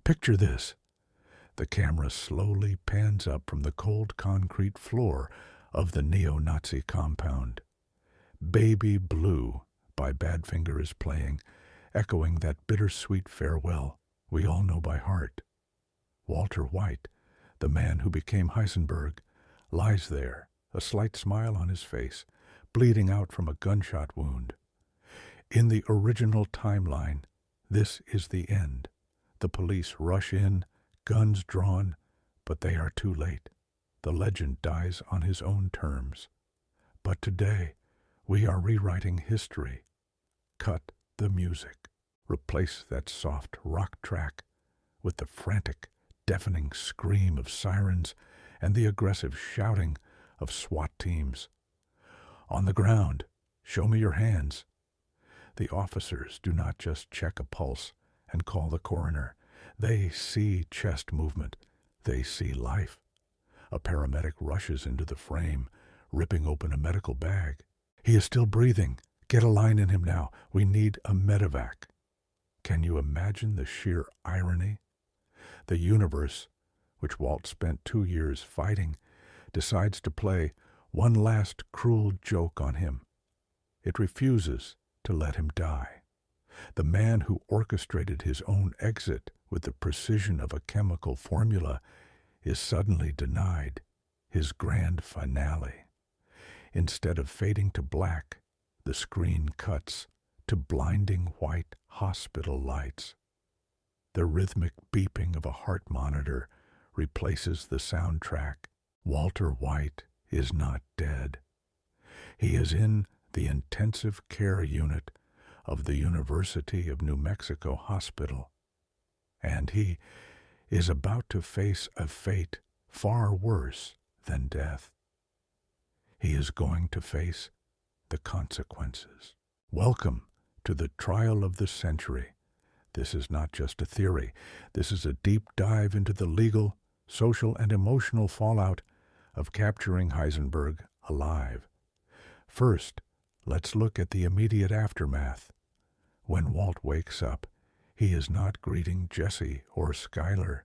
Picture this. The camera slowly pans up from the cold concrete floor of the neo-Nazi compound. Baby Blue by Badfinger is playing, echoing that bittersweet farewell we all know by heart. Walter White, the man who became Heisenberg, lies there, a slight smile on his face, bleeding out from a gunshot wound. In the original timeline, this is the end. The police rush in, guns drawn, but they are too late. The legend dies on his own terms. But today, we are rewriting history. Cut the music. Replace that soft rock track with the frantic, deafening scream of sirens and the aggressive shouting of SWAT teams. On the ground, show me your hands. The officers do not just check a pulse and call the coroner. They see chest movement. They see life. A paramedic rushes into the frame, ripping open a medical bag. He is still breathing. Get a line in him now. We need a medevac. Can you imagine the sheer irony? The universe, which Walt spent 2 years fighting, decides to play one last cruel joke on him. It refuses to let him die. The man who orchestrated his own exit with the precision of a chemical formula is suddenly denied his grand finale. Instead of fading to black, the screen cuts to blinding white hospital lights. The rhythmic beeping of a heart monitor replaces the soundtrack. Walter White is not dead. He is in the intensive care unit of the University of New Mexico Hospital, and he is about to face a fate far worse than death. He is going to face the consequences. Welcome to the trial of the century. This is not just a theory. This is a deep dive into the legal, social, and emotional fallout of capturing Heisenberg alive. First, let's look at the immediate aftermath. When Walt wakes up, he is not greeting Jesse or Skylar.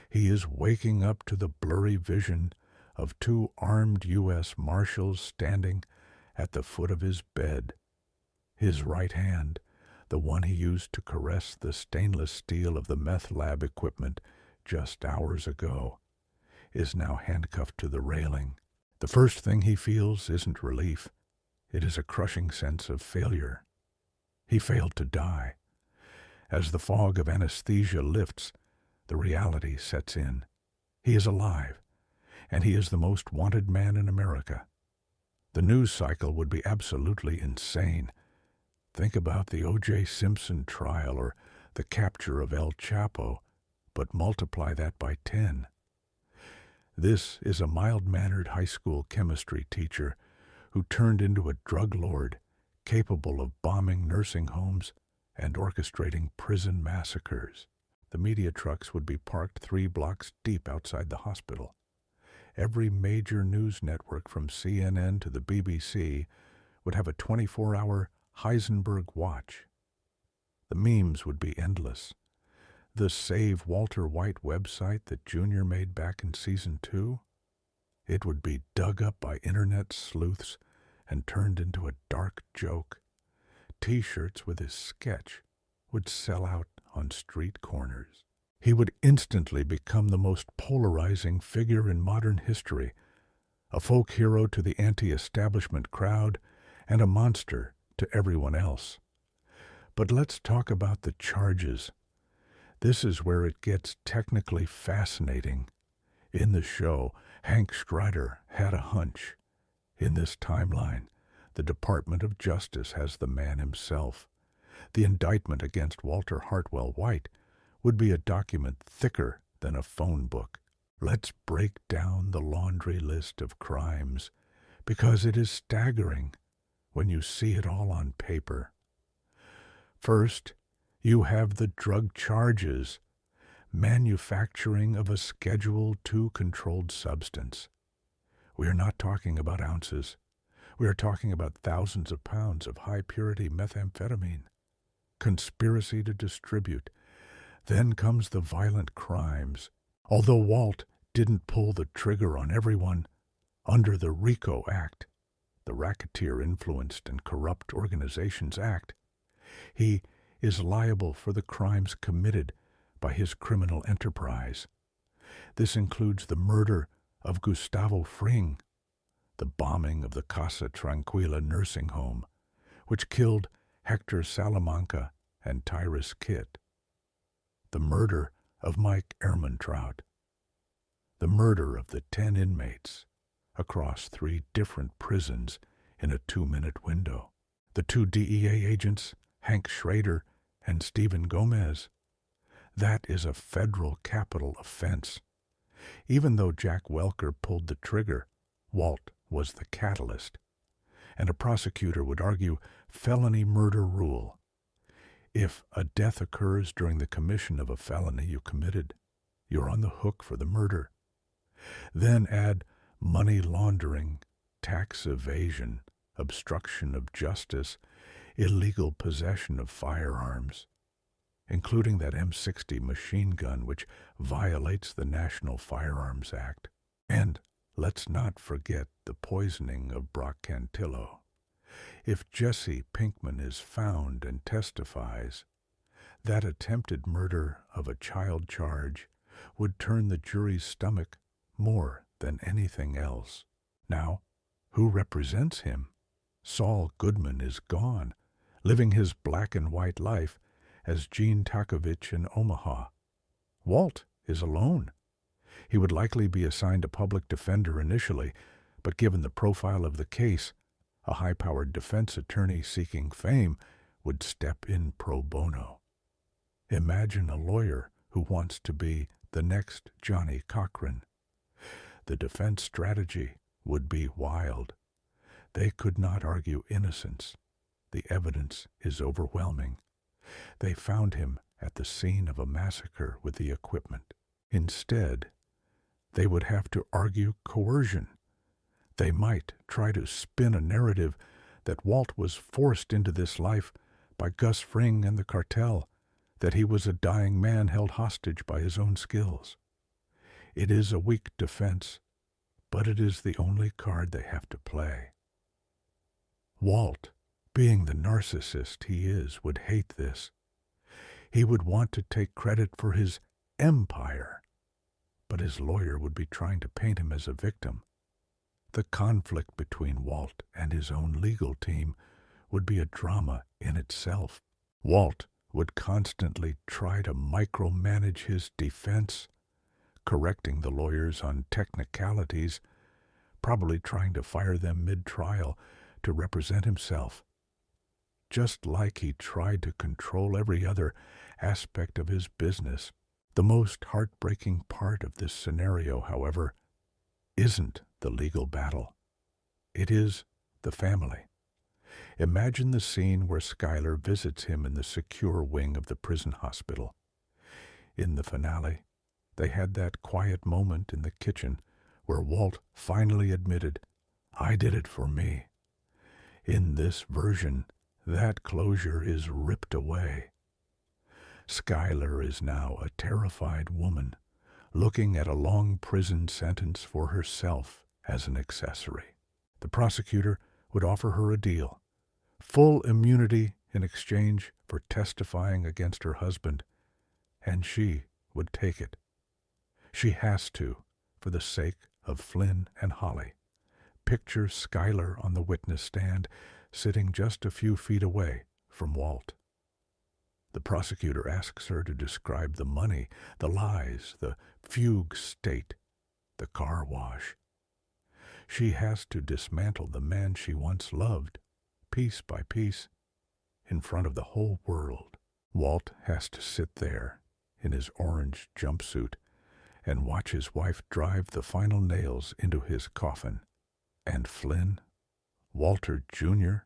He is waking up to the blurry vision of 2 armed U.S. Marshals standing at the foot of his bed. His right hand, the one he used to caress the stainless steel of the meth lab equipment just hours ago, is now handcuffed to the railing. The first thing he feels isn't relief. It is a crushing sense of failure. He failed to die. As the fog of anesthesia lifts, the reality sets in. He is alive, and he is the most wanted man in America. The news cycle would be absolutely insane. Think about the O.J. Simpson trial or the capture of El Chapo, but multiply that by 10. This is a mild-mannered high school chemistry teacher who turned into a drug lord capable of bombing nursing homes and orchestrating prison massacres. The media trucks would be parked 3 blocks deep outside the hospital. Every major news network from CNN to the BBC would have a 24-hour Heisenberg watch. The memes would be endless. The Save Walter White website that Junior made back in Season 2, it would be dug up by internet sleuths and turned into a dark joke. T-shirts with his sketch would sell out on street corners. He would instantly become the most polarizing figure in modern history, a folk hero to the anti-establishment crowd and a monster to everyone else. But let's talk about the charges. This is where it gets technically fascinating. In the show, Hank Strider had a hunch. In this timeline, the Department of Justice has the man himself. The indictment against Walter Hartwell White would be a document thicker than a phone book. Let's break down the laundry list of crimes, because it is staggering when you see it all on paper. First, you have the drug charges, manufacturing of a Schedule II controlled substance. We are not talking about ounces. We are talking about thousands of pounds of high-purity methamphetamine. Conspiracy to distribute. Then comes the violent crimes. Although Walt didn't pull the trigger on everyone, under the RICO Act, the Racketeer Influenced and Corrupt Organizations Act, he is liable for the crimes committed by his criminal enterprise. This includes the murder of Gustavo Fring, the bombing of the Casa Tranquila nursing home, which killed Hector Salamanca and Tyrus Kitt, the murder of Mike Ehrmantraut, the murder of the 10 inmates across 3 different prisons in a 2-minute window, the 2 DEA agents, Hank Schrader and Stephen Gomez. That is a federal capital offense. Even though Jack Welker pulled the trigger, Walt was the catalyst, and a prosecutor would argue felony murder rule. If a death occurs during the commission of a felony you committed, you're on the hook for the murder. Then add money laundering, tax evasion, obstruction of justice, illegal possession of firearms, including that M60 machine gun which violates the National Firearms Act. And let's not forget the poisoning of Brock Cantillo. If Jesse Pinkman is found and testifies, that attempted murder of a child charge would turn the jury's stomach more than anything else. Now, who represents him? Saul Goodman is gone, living his black and white life as Gene Takovich in Omaha. Walt is alone. He would likely be assigned a public defender initially, but given the profile of the case, a high-powered defense attorney seeking fame would step in pro bono. Imagine a lawyer who wants to be the next Johnny Cochran. The defense strategy would be wild. They could not argue innocence. The evidence is overwhelming. They found him at the scene of a massacre with the equipment. Instead, they would have to argue coercion. They might try to spin a narrative that Walt was forced into this life by Gus Fring and the cartel, that he was a dying man held hostage by his own skills. It is a weak defense, but it is the only card they have to play. Walt, being the narcissist he is, would hate this. He would want to take credit for his empire, but his lawyer would be trying to paint him as a victim. The conflict between Walt and his own legal team would be a drama in itself. Walt would constantly try to micromanage his defense, correcting the lawyers on technicalities, probably trying to fire them mid-trial to represent himself. Just like he tried to control every other aspect of his business. The most heartbreaking part of this scenario, however, isn't the legal battle. It is the family. Imagine the scene where Skyler visits him in the secure wing of the prison hospital. In the finale, they had that quiet moment in the kitchen where Walt finally admitted, "I did it for me." In this version, that closure is ripped away. Skyler is now a terrified woman, looking at a long prison sentence for herself as an accessory. The prosecutor would offer her a deal: full immunity in exchange for testifying against her husband, and she would take it. She has to, for the sake of Flynn and Holly. Picture Skyler on the witness stand, sitting just a few feet away from Walt. The prosecutor asks her to describe the money, the lies, the fugue state, the car wash. She has to dismantle the man she once loved, piece by piece, in front of the whole world. Walt has to sit there in his orange jumpsuit and watch his wife drive the final nails into his coffin. And Flynn, Walter Jr.,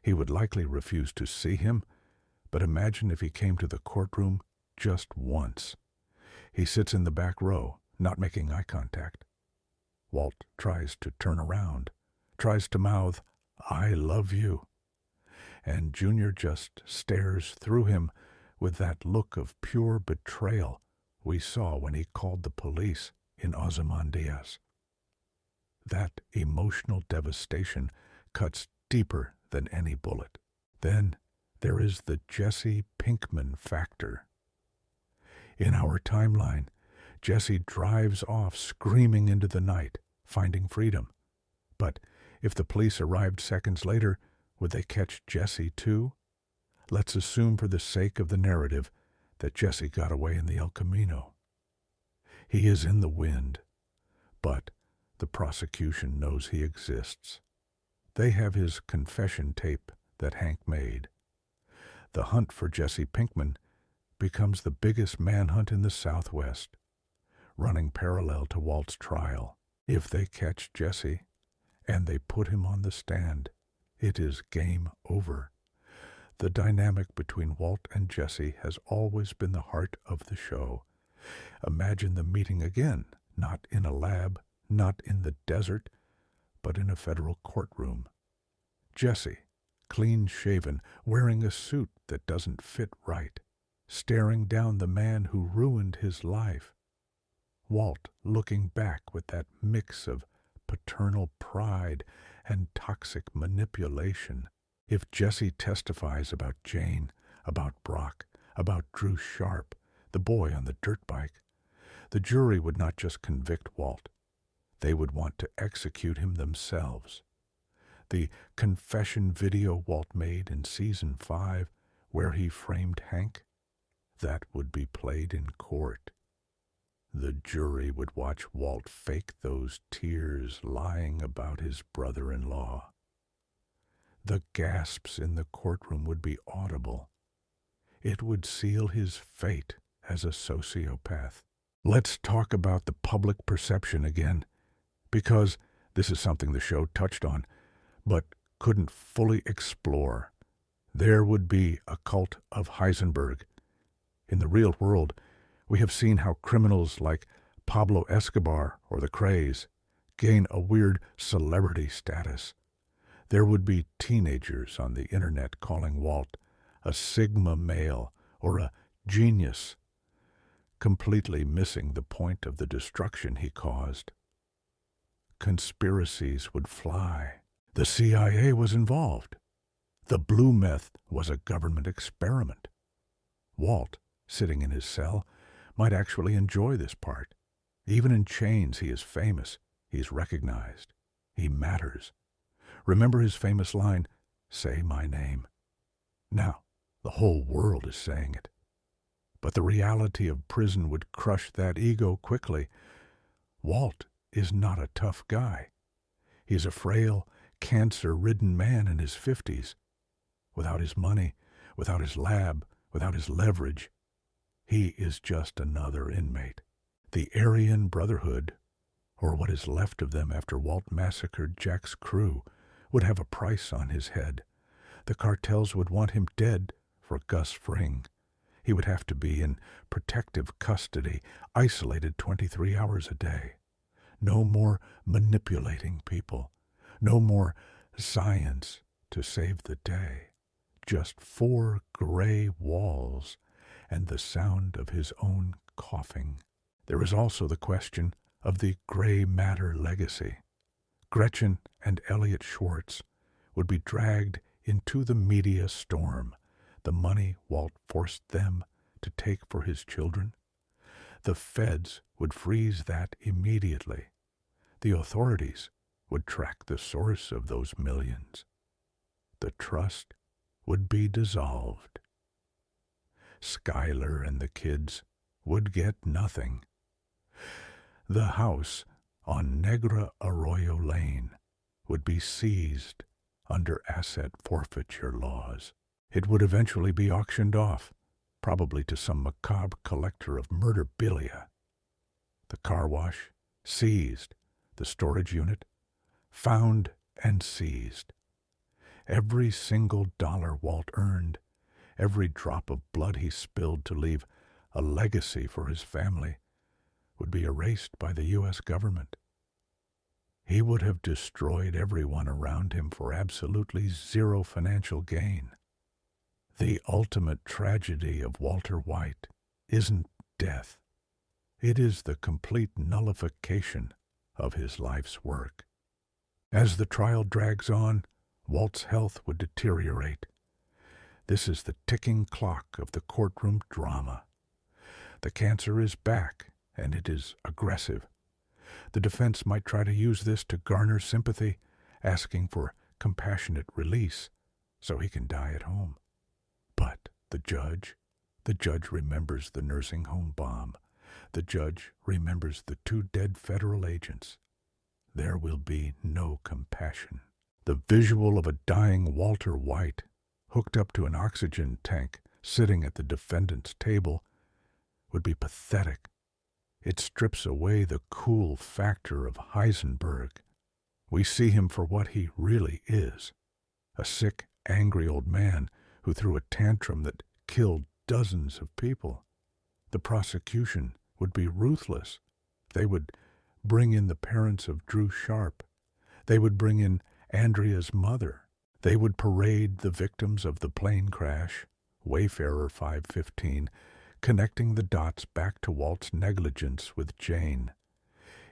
he would likely refuse to see him, but imagine if he came to the courtroom just once. He sits in the back row, not making eye contact. Walt tries to turn around, tries to mouth, "I love you," and Junior just stares through him with that look of pure betrayal we saw when he called the police in Ozymandias. That emotional devastation cuts deeper than any bullet. Then there is the Jesse Pinkman factor. In our timeline, Jesse drives off screaming into the night, finding freedom. But if the police arrived seconds later, would they catch Jesse too? Let's assume for the sake of the narrative that Jesse got away in the El Camino. He is in the wind, but the prosecution knows he exists. They have his confession tape that Hank made. The hunt for Jesse Pinkman becomes the biggest manhunt in the Southwest, running parallel to Walt's trial. If they catch Jesse and they put him on the stand, it is game over. The dynamic between Walt and Jesse has always been the heart of the show. Imagine them meeting again, not in a lab, not in the desert, but in a federal courtroom. Jesse, clean-shaven, wearing a suit that doesn't fit right, staring down the man who ruined his life. Walt looking back with that mix of paternal pride and toxic manipulation. If Jesse testifies about Jane, about Brock, about Drew Sharp, the boy on the dirt bike, the jury would not just convict Walt. They would want to execute him themselves. The confession video Walt made in Season 5, where he framed Hank, that would be played in court. The jury would watch Walt fake those tears lying about his brother-in-law. The gasps in the courtroom would be audible. It would seal his fate as a sociopath. Let's talk about the public perception again, because this is something the show touched on, but couldn't fully explore. There would be a cult of Heisenberg. In the real world, we have seen how criminals like Pablo Escobar or the Krays gain a weird celebrity status. There would be teenagers on the internet calling Walt a Sigma male or a genius, completely missing the point of the destruction he caused. Conspiracies would fly. The CIA was involved. The blue meth was a government experiment. Walt, sitting in his cell, might actually enjoy this part. Even in chains, he is famous. He's recognized. He matters. Remember his famous line, "Say my name." Now, the whole world is saying it. But the reality of prison would crush that ego quickly. Walt is not a tough guy. He's a frail, cancer-ridden man in his 50s. Without his money, without his lab, without his leverage, he is just another inmate. The Aryan Brotherhood, or what is left of them after Walt massacred Jack's crew, would have a price on his head. The cartels would want him dead for Gus Fring. He would have to be in protective custody, isolated 23 hours a day. No more manipulating people. No more science to save the day. Just 4 gray walls and the sound of his own coughing. There is also the question of the gray matter legacy. Gretchen and Elliot Schwartz would be dragged into the media storm, the money Walt forced them to take for his children. The feds would freeze that immediately. The authorities would track the source of those millions. The trust would be dissolved. Skylar and the kids would get nothing. The house on Negra Arroyo Lane would be seized under asset forfeiture laws. It would eventually be auctioned off, probably to some macabre collector of murderabilia. The car wash, seized. The storage unit, found and seized. Every single dollar Walt earned, every drop of blood he spilled to leave a legacy for his family, would be erased by the U.S. government. He would have destroyed everyone around him for absolutely zero financial gain. The ultimate tragedy of Walter White isn't death. It is the complete nullification of his life's work. As the trial drags on, Walt's health would deteriorate. This is the ticking clock of the courtroom drama. The cancer is back, and it is aggressive. The defense might try to use this to garner sympathy, asking for compassionate release so he can die at home. But the judge remembers the nursing home bomb. The judge remembers the 2 dead federal agents. There will be no compassion. The visual of a dying Walter White, hooked up to an oxygen tank, sitting at the defendant's table, would be pathetic. It strips away the cool factor of Heisenberg. We see him for what he really is, a sick, angry old man who threw a tantrum that killed dozens of people. The prosecution would be ruthless. They would bring in the parents of Drew Sharp. They would bring in Andrea's mother. They would parade the victims of the plane crash, Wayfarer 515, connecting the dots back to Walt's negligence with Jane.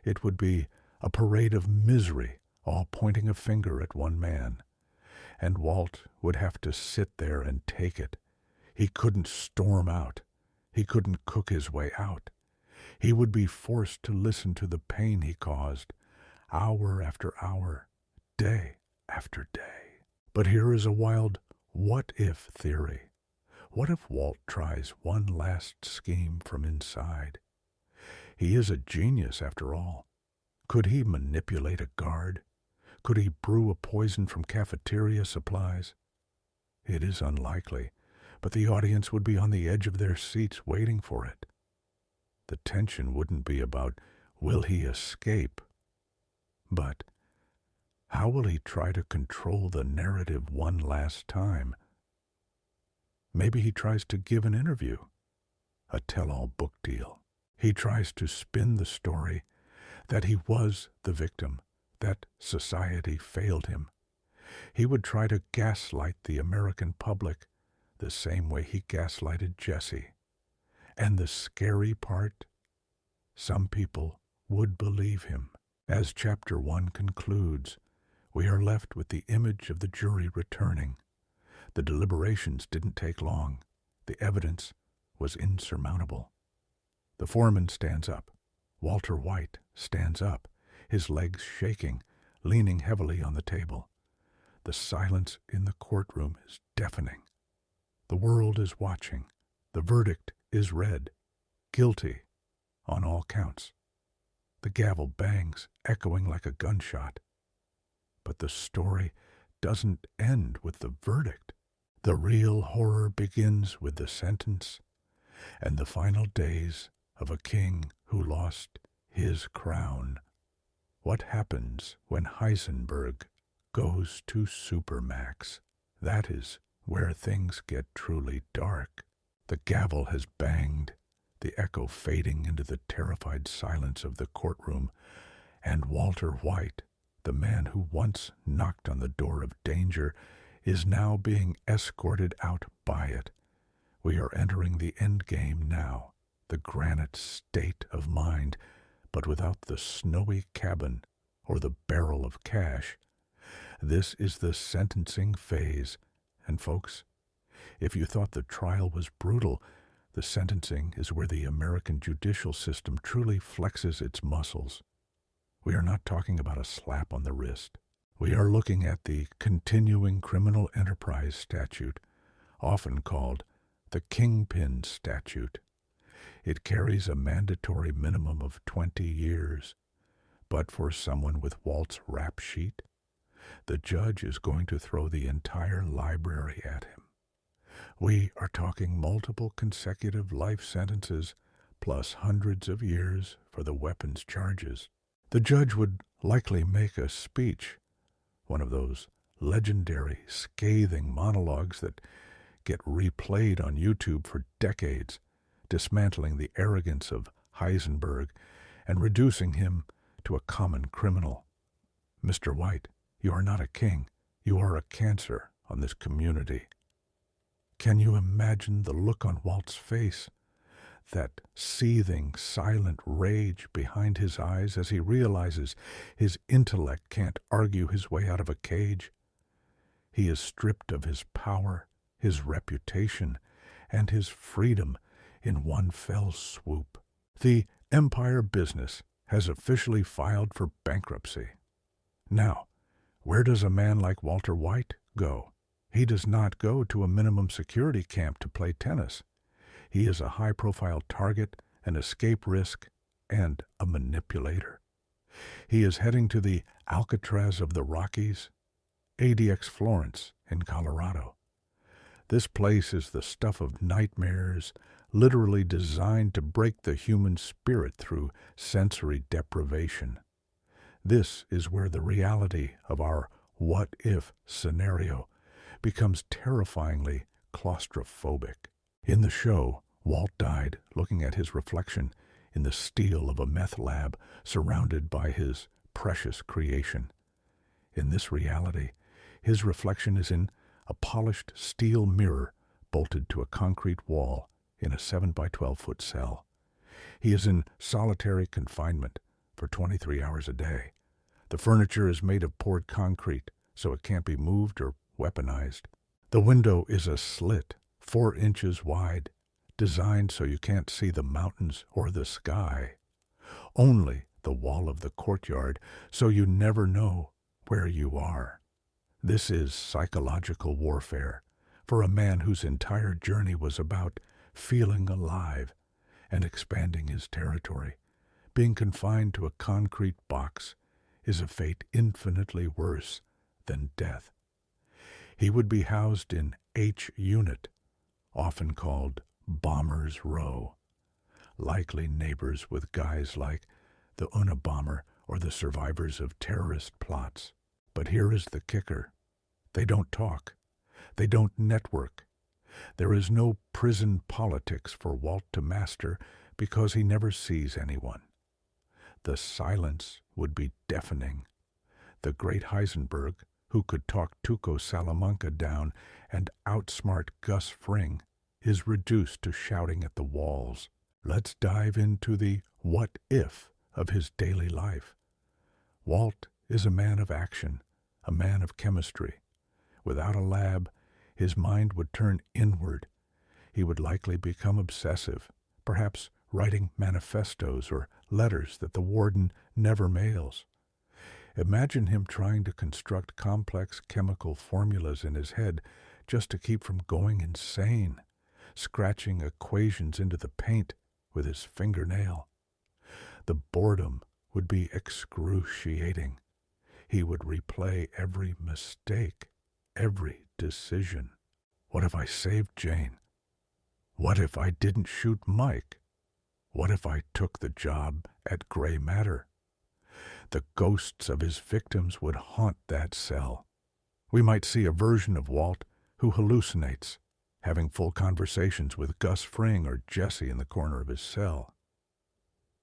It would be a parade of misery, all pointing a finger at one man. And Walt would have to sit there and take it. He couldn't storm out. He couldn't cook his way out. He would be forced to listen to the pain he caused, hour after hour, day after day. But here is a wild what-if theory. What if Walt tries one last scheme from inside? He is a genius, after all. Could he manipulate a guard? Could he brew a poison from cafeteria supplies? It is unlikely, but the audience would be on the edge of their seats waiting for it. The tension wouldn't be about, will he escape? But how will he try to control the narrative one last time? Maybe he tries to give an interview, a tell-all book deal. He tries to spin the story that he was the victim, that society failed him. He would try to gaslight the American public the same way he gaslighted Jesse. And the scary part, some people would believe him. As Chapter 1 concludes, we are left with the image of the jury returning. The deliberations didn't take long. The evidence was insurmountable. The foreman stands up. Walter White stands up, his legs shaking, leaning heavily on the table. The silence in the courtroom is deafening. The world is watching. The verdict is read. Guilty on all counts. The gavel bangs, echoing like a gunshot. But the story doesn't end with the verdict. The real horror begins with the sentence and the final days of a king who lost his crown. What happens when Heisenberg goes to Supermax? That is where things get truly dark. The gavel has banged, the echo fading into the terrified silence of the courtroom, and Walter White, the man who once knocked on the door of danger, is now being escorted out by it. We are entering the end game now, the granite state of mind, but without the snowy cabin or the barrel of cash. This is the sentencing phase, and folks, if you thought the trial was brutal, the sentencing is where the American judicial system truly flexes its muscles. We are not talking about a slap on the wrist. We are looking at the Continuing Criminal Enterprise Statute, often called the Kingpin Statute. It carries a mandatory minimum of 20 years. But for someone with Walt's rap sheet, the judge is going to throw the entire library at him. We are talking multiple consecutive life sentences plus hundreds of years for the weapons charges. The judge would likely make a speech, one of those legendary, scathing monologues that get replayed on YouTube for decades, dismantling the arrogance of Heisenberg and reducing him to a common criminal. Mr. White, you are not a king. You are a cancer on this community. Can you imagine the look on Walt's face? That seething, silent rage behind his eyes as he realizes his intellect can't argue his way out of a cage. He is stripped of his power, his reputation, and his freedom in one fell swoop. The Empire business has officially filed for bankruptcy. Now, where does a man like Walter White go? He does not go to a minimum security camp to play tennis. He is a high-profile target, an escape risk, and a manipulator. He is heading to the Alcatraz of the Rockies, ADX Florence in Colorado. This place is the stuff of nightmares, literally designed to break the human spirit through sensory deprivation. This is where the reality of our what-if scenario becomes terrifyingly claustrophobic. In the show, Walt died looking at his reflection in the steel of a meth lab surrounded by his precious creation. In this reality, his reflection is in a polished steel mirror bolted to a concrete wall in a 7 by 12-foot cell. He is in solitary confinement for 23 hours a day. The furniture is made of poured concrete, so it can't be moved or weaponized. The window is a slit 4 inches wide, designed so you can't see the mountains or the sky. Only the wall of the courtyard, so you never know where you are. This is psychological warfare for a man whose entire journey was about feeling alive and expanding his territory. Being confined to a concrete box is a fate infinitely worse than death. He would be housed in H Unit, often called Bomber's Row, likely neighbors with guys like the Unabomber or the survivors of terrorist plots. But here is the kicker. They don't talk. They don't network. There is no prison politics for Walt to master because he never sees anyone. The silence would be deafening. The great Heisenberg, who could talk Tuco Salamanca down and outsmart Gus Fring, is reduced to shouting at the walls. Let's dive into the what-if of his daily life. Walt is a man of action, a man of chemistry. Without a lab, his mind would turn inward. He would likely become obsessive, perhaps writing manifestos or letters that the warden never mails. Imagine him trying to construct complex chemical formulas in his head just to keep from going insane, scratching equations into the paint with his fingernail. The boredom would be excruciating. He would replay every mistake, every decision. What if I saved Jane? What if I didn't shoot Mike? What if I took the job at Gray Matter? The ghosts of his victims would haunt that cell. We might see a version of Walt who hallucinates, having full conversations with Gus Fring or Jesse in the corner of his cell.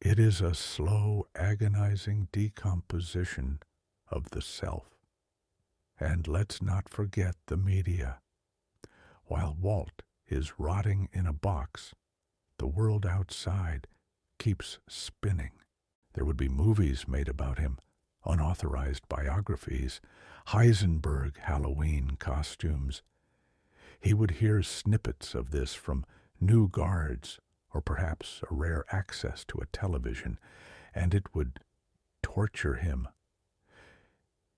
It is a slow, agonizing decomposition of the self. And let's not forget the media. While Walt is rotting in a box, the world outside keeps spinning. There would be movies made about him, unauthorized biographies, Heisenberg Halloween costumes. He would hear snippets of this from new guards, or perhaps a rare access to a television, and it would torture him.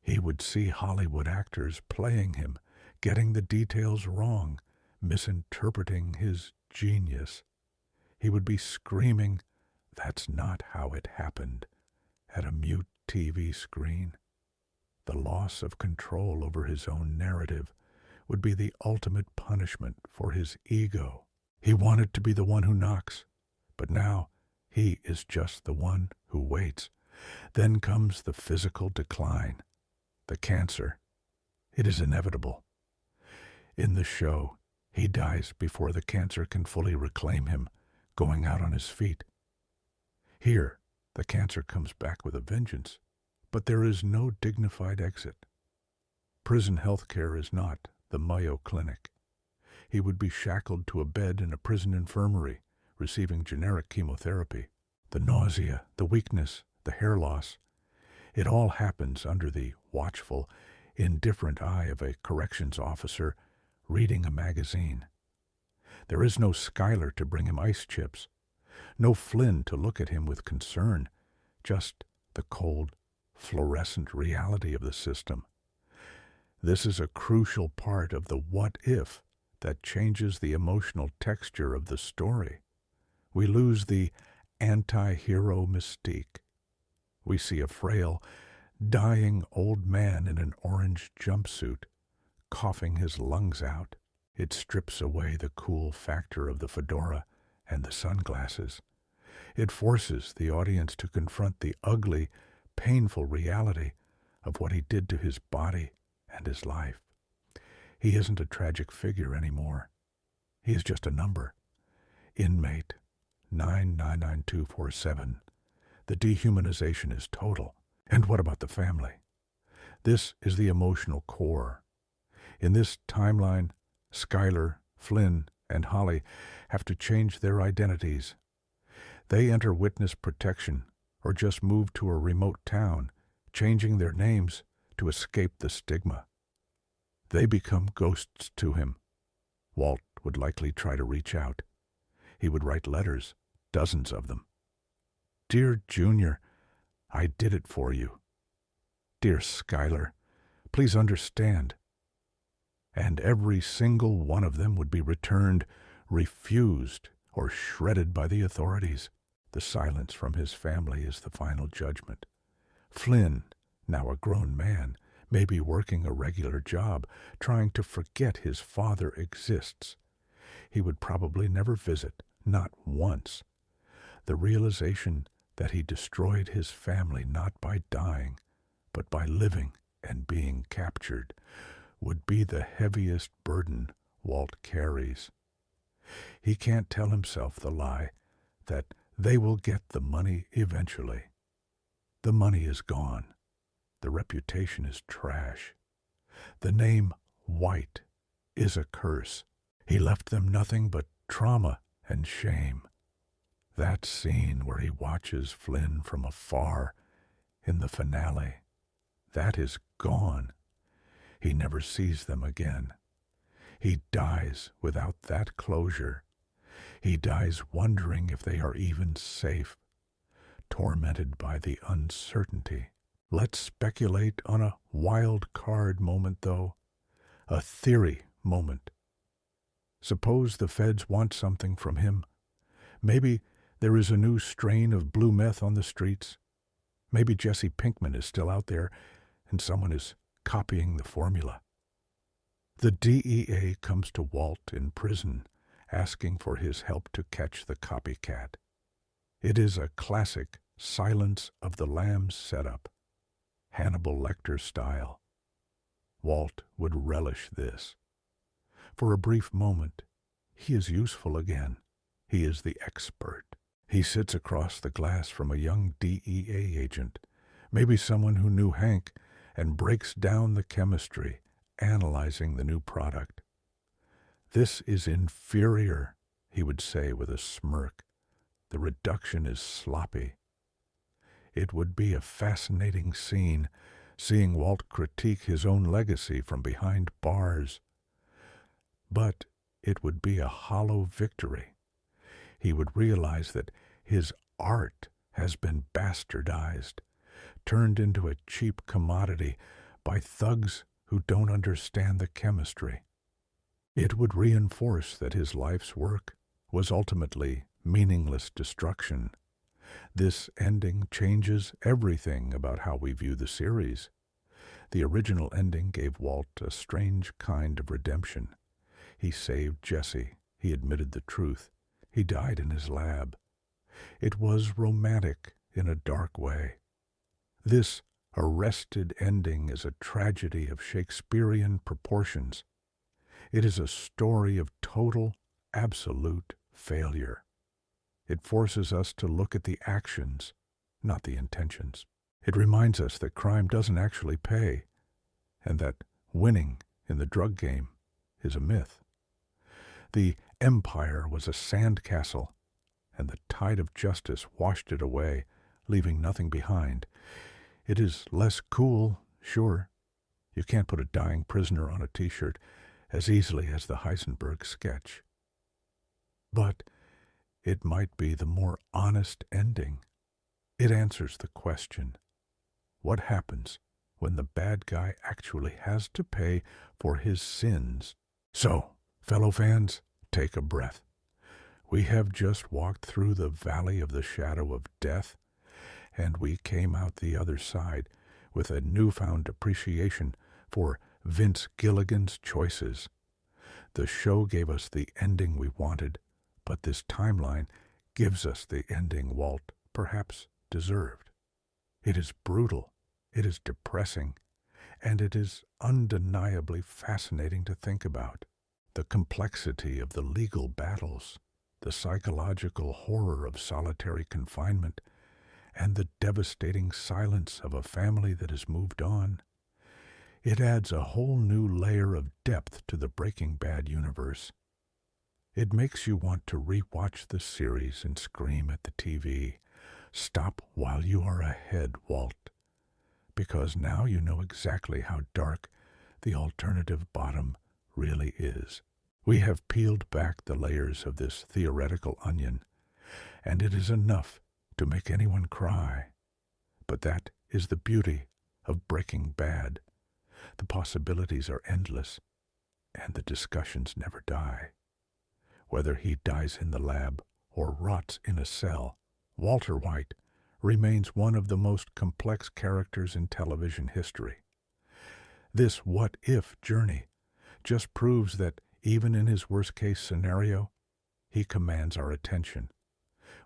He would see Hollywood actors playing him, getting the details wrong, misinterpreting his genius. He would be screaming, "That's not how it happened," at a mute TV screen. The loss of control over his own narrative would be the ultimate punishment for his ego. He wanted to be the one who knocks, but now he is just the one who waits. Then comes the physical decline, the cancer. It is inevitable. In the show, he dies before the cancer can fully reclaim him, going out on his feet. Here, the cancer comes back with a vengeance, but there is no dignified exit. Prison health care is not the Mayo Clinic. He would be shackled to a bed in a prison infirmary, receiving generic chemotherapy. The nausea, the weakness, the hair loss, it all happens under the watchful, indifferent eye of a corrections officer reading a magazine. There is no Schuyler to bring him ice chips, no Flynn to look at him with concern, just the cold, fluorescent reality of the system. This is a crucial part of the what if that changes the emotional texture of the story. We lose the anti-hero mystique. We see a frail, dying old man in an orange jumpsuit, coughing his lungs out. It strips away the cool factor of the fedora and the sunglasses. It forces the audience to confront the ugly, painful reality of what he did to his body and his life. He isn't a tragic figure anymore. He is just a number. Inmate 999247. The dehumanization is total. And what about the family? This is the emotional core. In this timeline, Schuyler, Flynn, and Holly have to change their identities. They enter witness protection or just move to a remote town, changing their names to escape the stigma. They become ghosts to him. Walt would likely try to reach out. He would write letters, dozens of them. Dear Junior, I did it for you. Dear Schuyler, please understand. And every single one of them would be returned, refused, or shredded by the authorities. The silence from his family is the final judgment. Flynn, now a grown man, may be working a regular job, trying to forget his father exists. He would probably never visit, not once. The realization that he destroyed his family not by dying, but by living and being captured, would be the heaviest burden Walt carries. He can't tell himself the lie that they will get the money eventually. The money is gone. The reputation is trash. The name White is a curse. He left them nothing but trauma and shame. That scene where he watches Flynn from afar in the finale, that is gone. He never sees them again. He dies without that closure. He dies wondering if they are even safe, tormented by the uncertainty. Let's speculate on a wild card moment, though, a theory moment. Suppose the feds want something from him. Maybe there is a new strain of blue meth on the streets. Maybe Jesse Pinkman is still out there and someone is copying the formula. The DEA comes to Walt in prison, asking for his help to catch the copycat. It is a classic Silence of the Lambs setup, Hannibal Lecter style. Walt would relish this. For a brief moment, he is useful again. He is the expert. He sits across the glass from a young DEA agent, maybe someone who knew Hank, and breaks down the chemistry, analyzing the new product. This is inferior, he would say with a smirk. The reduction is sloppy. It would be a fascinating scene, seeing Walt critique his own legacy from behind bars. But it would be a hollow victory. He would realize that his art has been bastardized, turned into a cheap commodity by thugs who don't understand the chemistry. It would reinforce that his life's work was ultimately meaningless destruction. This ending changes everything about how we view the series. The original ending gave Walt a strange kind of redemption. He saved Jesse. He admitted the truth. He died in his lab. It was romantic in a dark way. This arrested ending is a tragedy of Shakespearean proportions. It is a story of total, absolute failure. It forces us to look at the actions, not the intentions. It reminds us that crime doesn't actually pay, and that winning in the drug game is a myth. The empire was a sand castle, and the tide of justice washed it away, leaving nothing behind. It is less cool, sure. You can't put a dying prisoner on a t-shirt as easily as the Heisenberg sketch. But it might be the more honest ending. It answers the question, what happens when the bad guy actually has to pay for his sins? So, fellow fans, take a breath. We have just walked through the valley of the shadow of death, and we came out the other side with a newfound appreciation for Vince Gilligan's choices. The show gave us the ending we wanted, but this timeline gives us the ending Walt perhaps deserved. It is brutal, it is depressing, and it is undeniably fascinating to think about. The complexity of the legal battles, the psychological horror of solitary confinement, and the devastating silence of a family that has moved on. It adds a whole new layer of depth to the Breaking Bad universe. It makes you want to re-watch the series and scream at the TV, "Stop while you are ahead, Walt," because now you know exactly how dark the alternative bottom really is. We have peeled back the layers of this theoretical onion, and it is enough to make anyone cry. But that is the beauty of Breaking Bad. The possibilities are endless, and the discussions never die. Whether he dies in the lab or rots in a cell, Walter White remains one of the most complex characters in television history. This what-if journey just proves that even in his worst-case scenario, he commands our attention.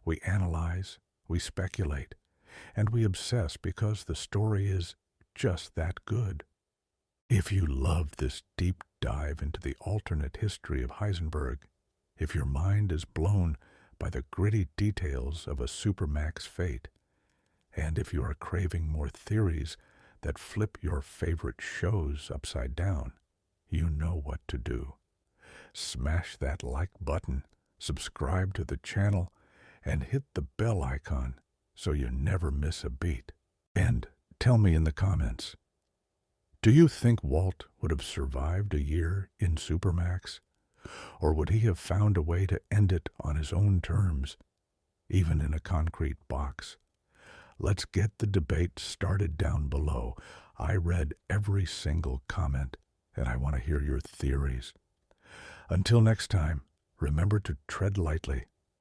We analyze, we speculate, and we obsess because the story is just that good. If you loved this deep dive into the alternate history of Heisenberg, if your mind is blown by the gritty details of a supermax fate, and if you are craving more theories that flip your favorite shows upside down, you know what to do. Smash that like button, subscribe to the channel, and hit the bell icon so you never miss a beat. And tell me in the comments, do you think Walt would have survived a year in Supermax? Or would he have found a way to end it on his own terms, even in a concrete box? Let's get the debate started down below. I read every single comment, and I want to hear your theories. Until next time, remember to tread lightly